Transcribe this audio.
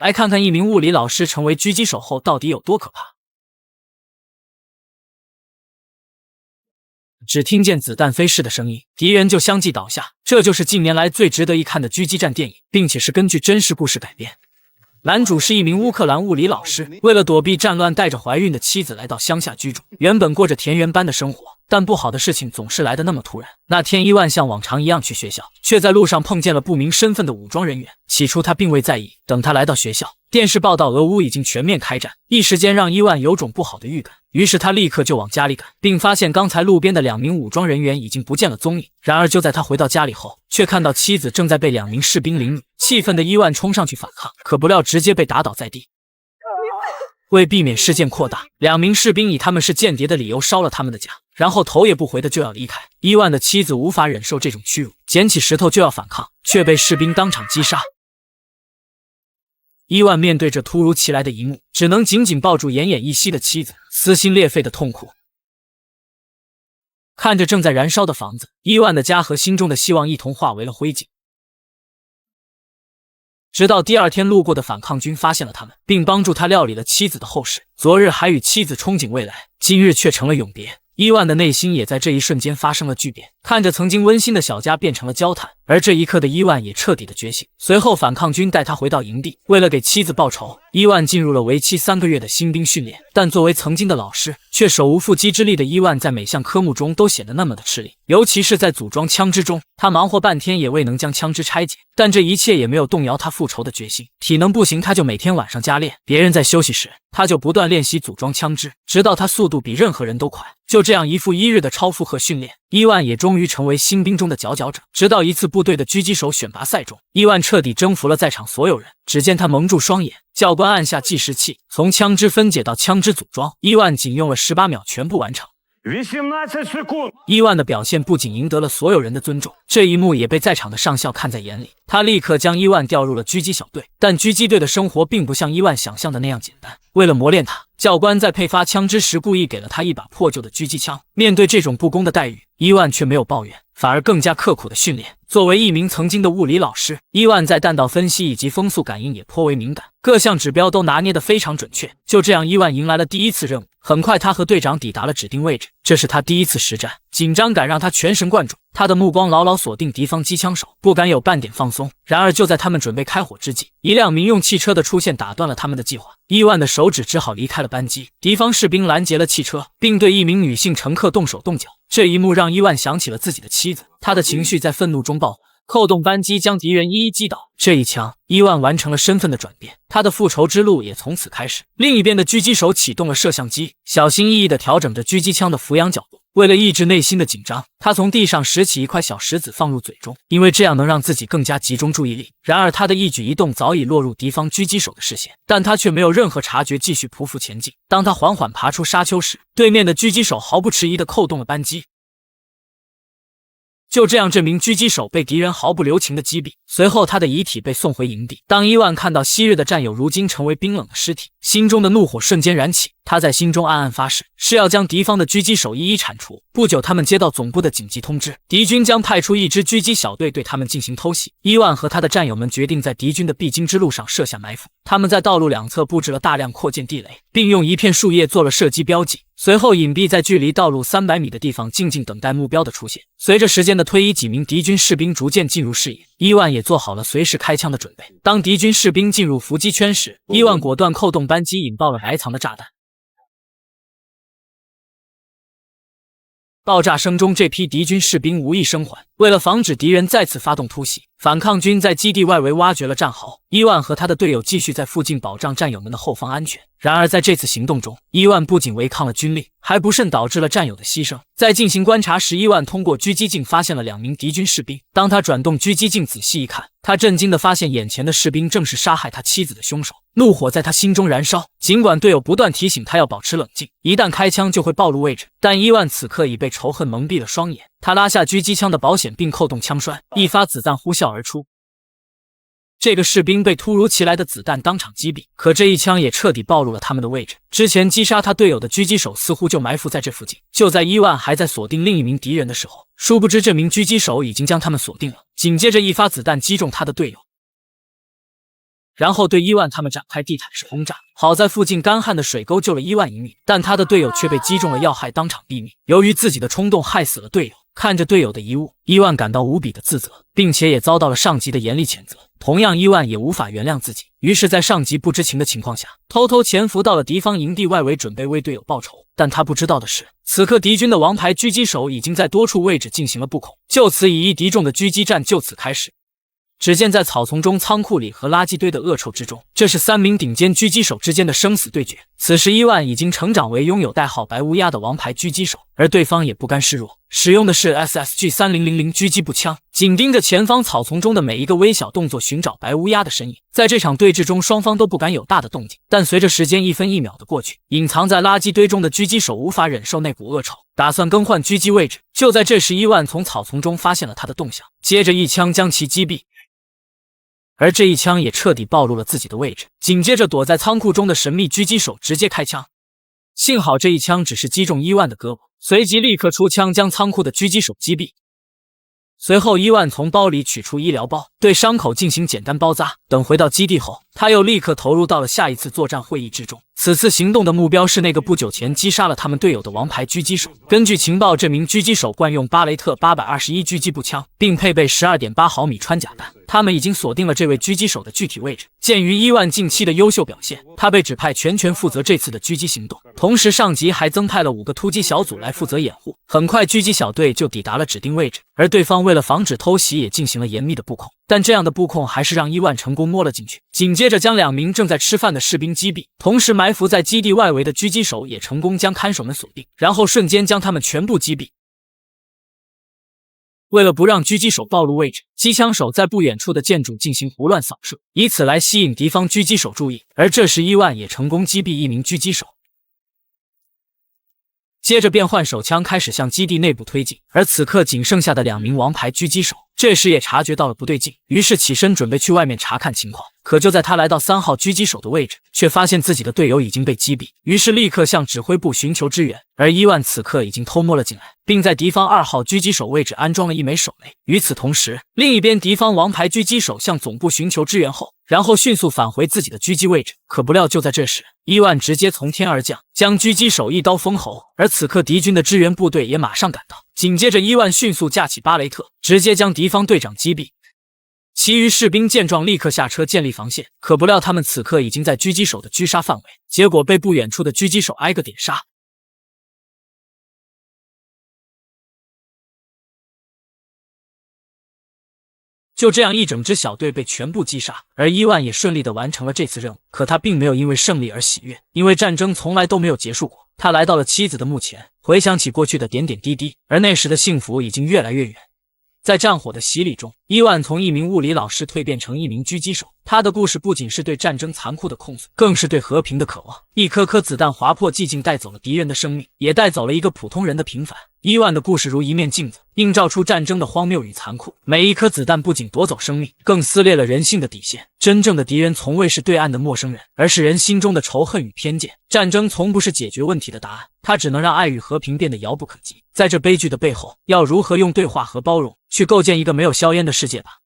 来看看一名物理老师成为狙击手后到底有多可怕。只听见子弹飞逝的声音，敌人就相继倒下。这就是近年来最值得一看的狙击战电影，并且是根据真实故事改编。男主是一名乌克兰物理老师，为了躲避战乱，带着怀孕的妻子来到乡下居住，原本过着田园般的生活。但不好的事情总是来得那么突然。那天，伊万像往常一样去学校，却在路上碰见了不明身份的武装人员。起初他并未在意，等他来到学校，电视报道俄乌已经全面开战，一时间让伊万有种不好的预感。于是他立刻就往家里赶，并发现刚才路边的2名武装人员已经不见了踪影。然而就在他回到家里后，却看到妻子正在被2名士兵凌辱。气愤的伊万冲上去反抗，可不料直接被打倒在地。为避免事件扩大，2名士兵以他们是间谍的理由烧了他们的家，然后头也不回的就要离开。伊万的妻子无法忍受这种屈辱，捡起石头就要反抗，却被士兵当场击杀。伊万面对着突如其来的一幕，只能紧紧抱住奄奄一息的妻子，撕心裂肺的痛哭。看着正在燃烧的房子，伊万的家和心中的希望一同化为了灰烬。直到第2天，路过的反抗军发现了他们，并帮助他料理了妻子的后事。昨日还与妻子憧憬未来，今日却成了永别。伊万的内心也在这一瞬间发生了巨变，看着曾经温馨的小家变成了焦炭，而这一刻的伊万也彻底的觉醒。随后反抗军带他回到营地，为了给妻子报仇，伊万进入了为期3个月的新兵训练。但作为曾经的老师，却手无缚鸡之力的伊万在每项科目中都显得那么的吃力，尤其是在组装枪支中，他忙活半天也未能将枪支拆解。但这一切也没有动摇他复仇的决心。体能不行，他就每天晚上加练，别人在休息时，他就不断练习组装枪支，直到他速度比任何人都快。就这样一复一日的超负荷训练，伊万也终于成为新兵中的佼佼者。直到一次部队的狙击手选拔赛中，伊万彻底征服了在场所有人。只见他蒙住双眼，教官按下计时器，从枪支分解到枪支组装，伊万仅用了18秒全部完成。伊万的表现不仅赢得了所有人的尊重，这一幕也被在场的上校看在眼里。他立刻将伊万调入了狙击小队，但狙击队的生活并不像伊万想象的那样简单。为了磨练他，教官在配发枪支时故意给了他一把破旧的狙击枪。面对这种不公的待遇，伊万却没有抱怨，反而更加刻苦的训练。作为一名曾经的物理老师，伊万在弹道分析以及风速感应也颇为敏感，各项指标都拿捏得非常准确。就这样，伊万迎来了第1次任务。很快，他和队长抵达了指定位置，这是他第1次实战，紧张感让他全神贯注。他的目光牢牢锁定敌方机枪手，不敢有半点放松。然而就在他们准备开火之际，一辆民用汽车的出现打断了他们的计划。伊万的手指只好离开了班机。敌方士兵拦截了汽车，并对一名女性乘客动手动脚。这一幕让伊万想起了自己的妻子，他的情绪在愤怒中爆发，扣动扳机将敌人一一击倒。这一枪，伊万完成了身份的转变，他的复仇之路也从此开始。另一边的狙击手启动了摄像机，小心翼翼地调整着狙击枪的俯仰角度。为了抑制内心的紧张，他从地上拾起一块小石子放入嘴中，因为这样能让自己更加集中注意力。然而他的一举一动早已落入敌方狙击手的视线，但他却没有任何察觉，继续匍匐前进。当他缓缓爬出沙丘时，对面的狙击手毫不迟疑地扣动了扳机。就这样，这名狙击手被敌人毫不留情的击毙，随后他的遗体被送回营地。当伊万看到昔日的战友如今成为冰冷的尸体，心中的怒火瞬间燃起。他在心中暗暗发誓，是要将敌方的狙击手一一铲除。不久，他们接到总部的紧急通知，敌军将派出一支狙击小队对他们进行偷袭。伊万和他的战友们决定在敌军的必经之路上设下埋伏。他们在道路两侧布置了大量扩建地雷，并用一片树叶做了射击标记。随后隐蔽在距离道路300米的地方，静静等待目标的出现。随着时间的推移，几名敌军士兵逐渐进入视野，伊万也做好了随时开枪的准备。当敌军士兵进入伏击圈时，伊万果断扣动扳机，引爆了埋藏的炸弹。爆炸声中，这批敌军士兵无一生还。为了防止敌人再次发动突袭，反抗军在基地外围挖掘了战壕。伊万和他的队友继续在附近保障战友们的后方安全。然而在这次行动中，伊万不仅违抗了军令，还不慎导致了战友的牺牲。在进行观察时，伊万通过狙击镜发现了2名敌军士兵。当他转动狙击镜仔细一看，他震惊地发现眼前的士兵正是杀害他妻子的凶手。怒火在他心中燃烧，尽管队友不断提醒他要保持冷静，一旦开枪就会暴露位置，但伊万此刻已被仇恨蒙蔽了双眼。他拉下狙击枪的保险并扣动枪栓，一发子弹呼啸而出。这个士兵被突如其来的子弹当场击毙，可这一枪也彻底暴露了他们的位置。之前击杀他队友的狙击手似乎就埋伏在这附近。就在伊万还在锁定另一名敌人的时候，殊不知这名狙击手已经将他们锁定了。紧接着一发子弹击中他的队友。然后对伊万他们展开地毯式轰炸。好在附近干旱的水沟救了伊万一命，但他的队友却被击中了要害，当场毙命。由于自己的冲动害死了队友，看着队友的遗物，伊万感到无比的自责，并且也遭到了上级的严厉谴责。同样，伊万也无法原谅自己，于是，在上级不知情的情况下，偷偷潜伏到了敌方营地外围，准备为队友报仇。但他不知道的是，此刻敌军的王牌狙击手已经在多处位置进行了布控，就此以一敌众的狙击战就此开始。只见在草丛中、仓库里和垃圾堆的恶臭之中，这是3名顶尖狙击手之间的生死对决。此时，伊万已经成长为拥有代号白乌鸦的王牌狙击手，而对方也不甘示弱，使用的是 SSG-3000狙击步枪，紧盯着前方草丛中的每一个微小动作，寻找白乌鸦的身影。在这场对峙中，双方都不敢有大的动静，但随着时间1分1秒的过去，隐藏在垃圾堆中的狙击手无法忍受那股恶臭，打算更换狙击位置。就在这时，伊万从草丛中发现了他的动向，接着一枪将其击毙。而这一枪也彻底暴露了自己的位置，紧接着躲在仓库中的神秘狙击手直接开枪，幸好这一枪只是击中伊万的胳膊，随即立刻出枪将仓库的狙击手击毙。随后，伊万从包里取出医疗包，对伤口进行简单包扎。等回到基地后，他又立刻投入到了下一次作战会议之中。此次行动的目标是那个不久前击杀了他们队友的王牌狙击手。根据情报，这名狙击手惯用巴雷特821狙击步枪，并配备 12.8 毫米穿甲弹。他们已经锁定了这位狙击手的具体位置。鉴于伊万近期的优秀表现，他被指派全权负责这次的狙击行动。同时，上级还增派了5个突击小组来负责掩护。很快，狙击小队就抵达了指定位置，而对方为了防止偷袭，也进行了严密的布控。但这样的布控还是让伊万成功摸了进去，紧接着将2名正在吃饭的士兵击毙，同时埋伏在基地外围的狙击手也成功将看守们锁定，然后瞬间将他们全部击毙。为了不让狙击手暴露位置，机枪手在不远处的建筑进行胡乱扫射，以此来吸引敌方狙击手注意。而这时，伊万也成功击毙1名狙击手。接着便换手枪开始向基地内部推进，而此刻仅剩下的2名王牌狙击手这时也察觉到了不对劲，于是起身准备去外面查看情况。可就在他来到3号狙击手的位置，却发现自己的队友已经被击毙，于是立刻向指挥部寻求支援。而伊万此刻已经偷摸了进来，并在敌方2号狙击手位置安装了1枚手雷。与此同时，另一边敌方王牌狙击手向总部寻求支援后，然后迅速返回自己的狙击位置。可不料就在这时，伊万直接从天而降，将狙击手一刀封喉。而此刻敌军的支援部队也马上赶到，紧接着伊万迅速架起巴雷特，直接将敌方队长击毙。其余士兵见状立刻下车建立防线，可不料他们此刻已经在狙击手的狙杀范围，结果被不远处的狙击手挨个点杀。就这样，一整支小队被全部击杀，而伊万也顺利地完成了这次任务。可他并没有因为胜利而喜悦，因为战争从来都没有结束过。他来到了妻子的墓前，回想起过去的点点滴滴，而那时的幸福已经越来越远。在战火的洗礼中，伊万从一名物理老师蜕变成一名狙击手。他的故事不仅是对战争残酷的控诉，更是对和平的渴望。一颗颗子弹划破寂静，带走了敌人的生命，也带走了一个普通人的平凡。伊万的故事如一面镜子，映照出战争的荒谬与残酷。每一颗子弹不仅夺走生命，更撕裂了人性的底线。真正的敌人从未是对岸的陌生人，而是人心中的仇恨与偏见。战争从不是解决问题的答案，它只能让爱与和平变得遥不可及。在这悲剧的背后，要如何用对话和包容去构建一个没有硝烟的世界吧？